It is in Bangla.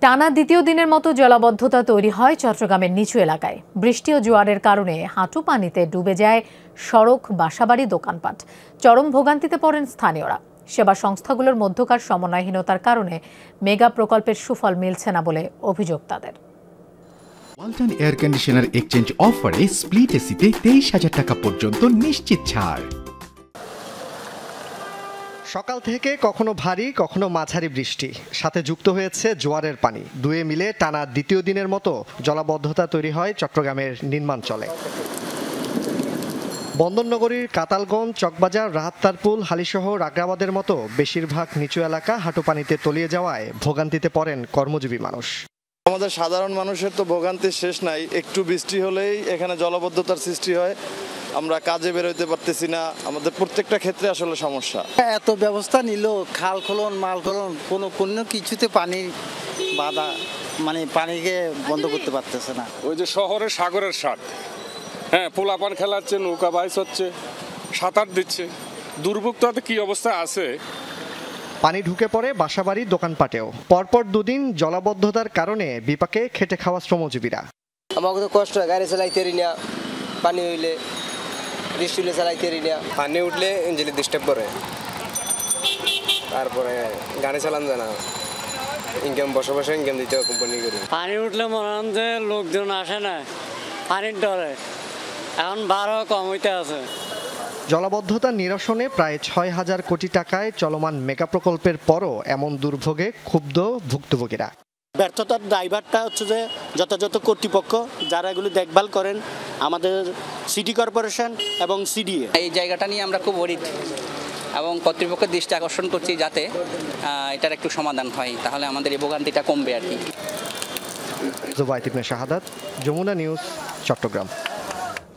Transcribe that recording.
টানা দ্বিতীয় দিনের মতো জলাবদ্ধতা তৈরি হয় চট্টগ্রামের নিচু এলাকায়। বৃষ্টি ও জোয়ারের কারণে হাঁটু পানিতে ডুবে যায় সড়ক, বাসাবাড়ি, দোকানপাট। চরম ভোগান্তিতে পড়েন স্থানীয়রা। সেবা সংস্থাগুলোর মধ্যকার সমন্বয়হীনতার কারণে মেগা প্রকল্পের সুফল মিলছে না বলে অভিযোগ তাদের। ওয়ালটন এয়ার কন্ডিশনার এক্সচেঞ্জ অফারে স্প্লিট এসিতে 23,000 টাকা পর্যন্ত নিশ্চিত ছাড়। সকাল থেকে কখনো ভারী কখনো মাঝারি বৃষ্টি, সাথে যুক্ত হয়েছে জোয়ারের পানি। দুয়ে মিলে টানা দ্বিতীয় দিনের মতো জলাবদ্ধতা তৈরি হয় চট্টগ্রামের নিম্নাঞ্চলে। বন্দরনগরীর কাতালগঞ্জ, চকবাজার, রাহাত্তারপুল, হালিশহর, আগ্রাবাদের মতো বেশিরভাগ নিচু এলাকা হাঁটু পানিতে তলিয়ে যাওয়ায় ভোগান্তিতে পড়েন কর্মজীবী মানুষ। আমাদের সাধারণ মানুষের তো ভোগান্তির শেষ নাই। একটু বৃষ্টি হলেই এখানে জলাবদ্ধতার সৃষ্টি হয়, আমরা কাজে বেরোতে পারতেছি না। আমাদের প্রত্যেকটা ক্ষেত্রে আসলে সমস্যা। এত ব্যবস্থা নিল, খাল খোলন, মাল খোলন, কোনো কিছুতে পানি বাধা, মানে পানিকে বন্ধ করতে পারতেছে না। ওই যে শহরে সাগরের স্বাদ, হ্যাঁ, পোলাপান খেলাচ্ছে, নৌকা বাইচ হচ্ছে, সাঁতার দিচ্ছে। দুর্ভোগ তো কি অবস্থা আছে। পানি ঢুকে পড়ে বাসাবাড়ি, দোকানপাটেও। পরপর দুদিন জলাবদ্ধতার কারণে বিপাকে খেটে খাওয়া শ্রমজীবীরা। আমাকে তো কষ্ট হয়, গাড়ি চালাইতে পারি না, পানি হইলে, বৃষ্টি হলে চালাইতে পারি না। পানি উঠলে ইঞ্জিনে ডিস্টার্ব করে, তারপরে গাড়ি চালান যায় না, ইনকাম বসে বসে ইনকাম দিতে কোম্পানি করি। পানি উঠলে মনে হয় যে লোকজন আসে না, পানির ডরে এখন ভাড়া কম হইতে আছে। জলাবদ্ধতা নিরসনে প্রায় 6,000 কোটি টাকায় চলমান মেগা প্রকল্পের পরও এমন দুর্ভোগে ক্ষুব্ধ ভুক্তভোগীরা। ব্যর্থতার ড্রাইভারটা হচ্ছে যে যথাযথ কর্তৃপক্ষ যারা এগুলি দেখভাল করেন, আমাদের সিটি কর্পোরেশন এবং সিডিএ। এই জায়গাটা নিয়ে আমরা খুব ওরিড এবং কর্তৃপক্ষের দৃষ্টি আকর্ষণ করছি যাতে এটার একটু সমাধান হয়, তাহলে আমাদের এই ভোগান্তিটা কমবে আর কি। জুবাইর ইবনে শাহাদাত, যমুনা নিউজ, চট্টগ্রাম।